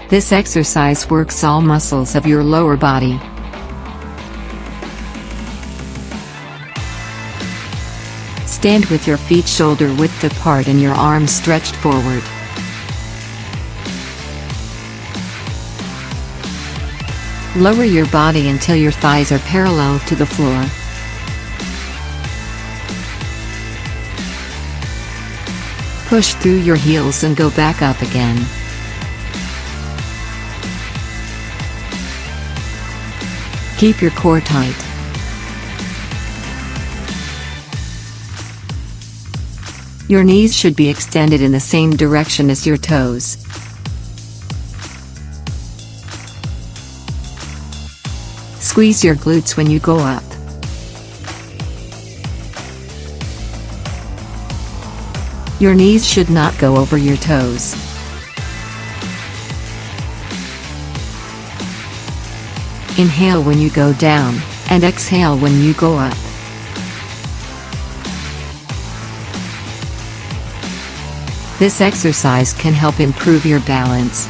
This exercise works all muscles of your lower body. Stand with your feet shoulder width apart and your arms stretched forward. Lower your body until your thighs are parallel to the floor. Push through your heels and go back up again. Keep your core tight. Your knees should be extended in the same direction as your toes. Squeeze your glutes when you go up. Your knees should not go over your toes. Inhale when you go down, and exhale when you go up. This exercise can help improve your balance,